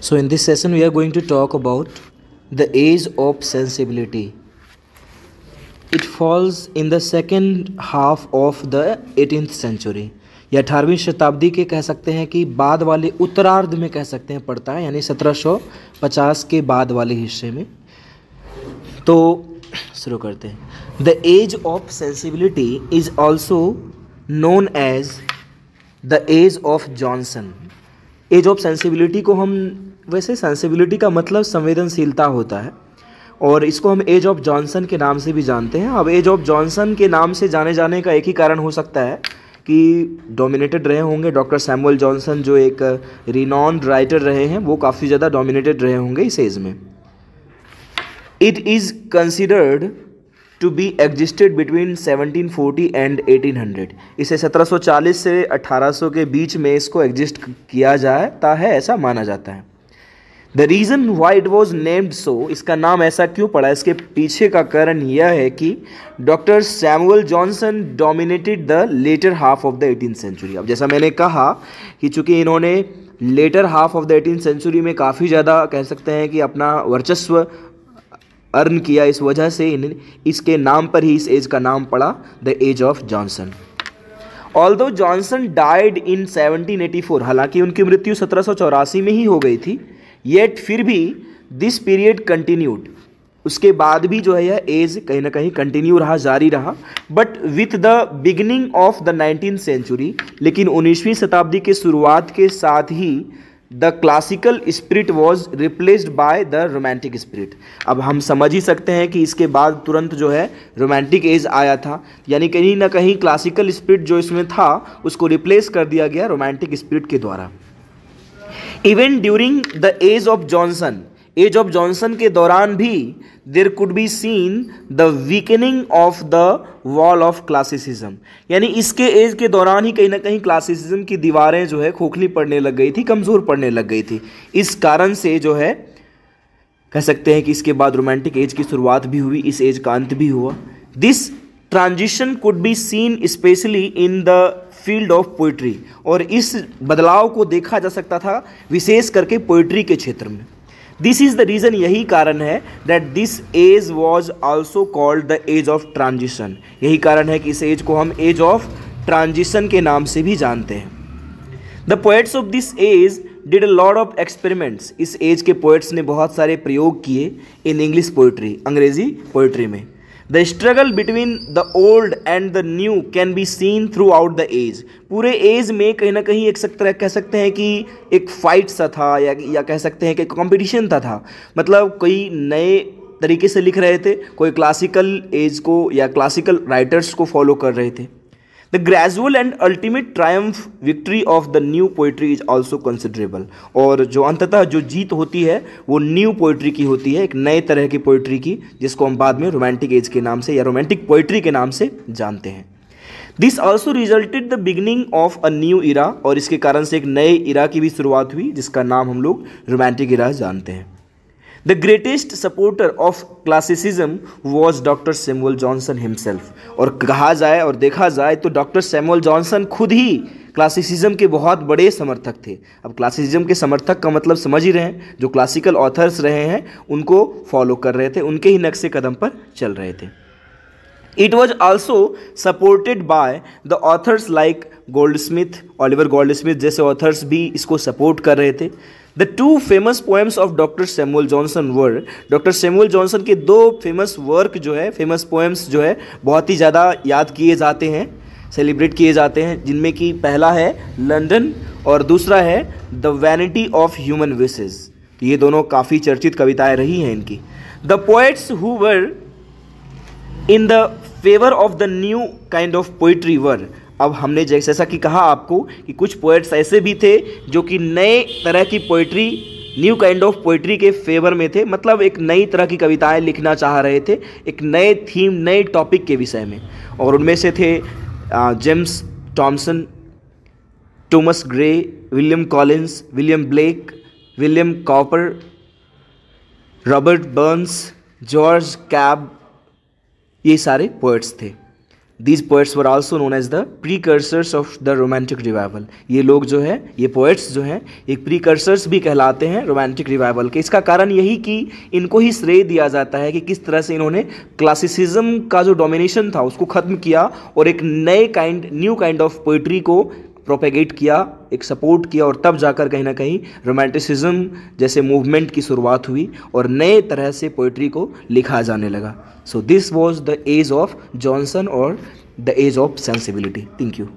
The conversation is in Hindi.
So in this session we are going to talk about the age of sensibility. It falls in the second half of the 18th century. या 18वीं शताब्दी के कह सकते हैं कि बाद वाले उत्तरार्ध में कह सकते हैं पड़ता है, यानी 1750 के बाद वाले हिस्से में। तो शुरू करते हैं। The age of sensibility is also known as the age of Johnson. Age of sensibility को हम वैसे सेंसिबिलिटी का मतलब संवेदनशीलता होता है और इसको हम एज ऑफ जॉनसन के नाम से भी जानते हैं। अब एज ऑफ जॉनसन के नाम से जाने जाने का एक ही कारण हो सकता है कि डोमिनेटेड रहे होंगे डॉक्टर सैमुअल जॉनसन, जो एक रिनॉन्ड राइटर रहे हैं, वो काफ़ी ज़्यादा डोमिनेटेड रहे होंगे इस एज में। It is considered to be existed between 1740 and 1800। इसे 1740 से 1800 के बीच में इसको एग्जिस्ट किया जाता है, ऐसा माना जाता है। The reason why it was named so, इसका नाम ऐसा क्यों पड़ा, इसके पीछे का कारण यह है कि doctor Samuel Johnson dominated the latter half of the 18th century. अब जैसा मैंने कहा कि चूँकि इन्होंने latter half of the 18th century में काफ़ी ज़्यादा कह सकते हैं कि अपना वर्चस्व अर्न किया, इस वजह से इसके नाम पर ही इस एज का नाम पड़ा the age of Johnson. Although Johnson died in 1784, हालांकि उनकी मृत्यु 1784 में ही हो गई थी, येट फिर भी दिस पीरियड कंटिन्यूड, उसके बाद भी जो है यह एज कहीं ना कहीं कंटिन्यू रहा, जारी रहा। But with the beginning of the 19th century, लेकिन 19वीं शताब्दी के शुरुआत के साथ ही the classical spirit was replaced by the romantic spirit. अब हम समझ ही सकते हैं कि इसके बाद तुरंत जो है रोमांटिक एज आया था, यानी कहीं ना कहीं क्लासिकल स्पिरिट जो इसमें था उसको रिप्लेस कर दिया गया रोमांटिक स्पिरिट के द्वारा। Even during the age of Johnson, age of Johnson के दौरान भी there could be seen the weakening of the wall of classicism, यानी इसके एज के दौरान ही कहीं ना कहीं क्लासिसिज्म की दीवारें जो है खोखली पड़ने लग गई थी, कमज़ोर पड़ने लग गई थी। इस कारण से जो है कह सकते हैं कि इसके बाद रोमांटिक एज की शुरुआत भी हुई, इस एज का अंत भी हुआ। This transition could be scene specially in the field of poetry, और इस बदलाव को देखा जा सकता था विशेष करके पोइट्री के क्षेत्र में। दिस इज़ द रीज़न, यही कारण है that this age was also called the age of transition. यही कारण है कि इस एज को हम एज ऑफ ट्रांजिशन के नाम से भी जानते हैं। The poets of this age did a lot of experiments, इस एज के पोएट्स ने बहुत सारे प्रयोग किए इन इंग्लिश पोइट्री, अंग्रेजी पोइट्री में। The struggle between the old and the new can be seen throughout the age. पूरे एज में कहीं ना कहीं एक कह सकते हैं कि एक फाइट सा था, या कह सकते हैं कि कंपटीशन था। मतलब कोई नए तरीके से लिख रहे थे, कोई क्लासिकल एज को या क्लासिकल राइटर्स को फॉलो कर रहे थे। The gradual and ultimate Triumph victory of the new poetry is also considerable, और जो अंततः जो जीत होती है वो न्यू पोइट्री की होती है, एक नए तरह की पोइट्री की, जिसको हम बाद में रोमांटिक एज के नाम से या रोमांटिक पोइट्री के नाम से जानते हैं। This also resulted the beginning of a new era, और इसके कारण से एक नए इरा की भी शुरुआत हुई, जिसका नाम हम लोग रोमांटिक इरा जानते हैं। The greatest supporter of classicism was doctor Samuel Johnson himself, और कहा जाए और देखा जाए तो डॉक्टर सैमुअल जॉनसन खुद ही क्लासिसिज्म के बहुत बड़े समर्थक थे। अब क्लासिसिज्म के समर्थक का मतलब समझ ही रहे हैं, जो क्लासिकल ऑथर्स रहे हैं उनको फॉलो कर रहे थे, उनके ही नक्शे कदम पर चल रहे थे। It was also supported by the author's like Goldsmith, Oliver Goldsmith जैसे ऑथर्स भी इसको सपोर्ट कर रहे थे। The two famous poems of doctor Samuel Johnson were, doctor Samuel Johnson के दो फेमस वर्क जो है, फेमस पोएम्स जो है बहुत ही ज़्यादा याद किए जाते हैं, सेलिब्रेट किए जाते हैं, जिनमें कि पहला है लंदन और दूसरा है the vanity of human wishes. ये दोनों काफ़ी चर्चित कविताएं रही हैं इनकी। The poets who were in the favour of the new kind of poetry were, अब हमने जैसा कि कहा आपको कि कुछ पोएट्स ऐसे भी थे जो कि नए तरह की poetry, new kind of poetry के फेवर में थे, मतलब एक नई तरह की कविताएं लिखना चाह रहे थे, एक नए थीम, नए टॉपिक के विषय में। और उनमें से थे James Thompson, Thomas Gray, William Collins, William Blake, William copper, Robert Burns, George cab, ये सारे पोएट्स थे। These poets were also known as the precursors of the romantic revival. ये लोग जो है, ये poets जो हैं, एक precursors भी कहलाते हैं romantic revival के। इसका कारण यही कि इनको ही श्रेय दिया जाता है कि किस तरह से इन्होंने क्लासिसिज्म का जो डोमिनेशन था उसको ख़त्म किया और एक न्यू काइंड ऑफ पोइट्री को प्रोपेगेट किया, एक सपोर्ट किया, और तब जाकर कहीं ना कहीं रोमांटिसिज्म जैसे मूवमेंट की शुरुआत हुई और नए तरह से पोइट्री को लिखा जाने लगा। So this was the age of Johnson और the age of sensibility. Thank you.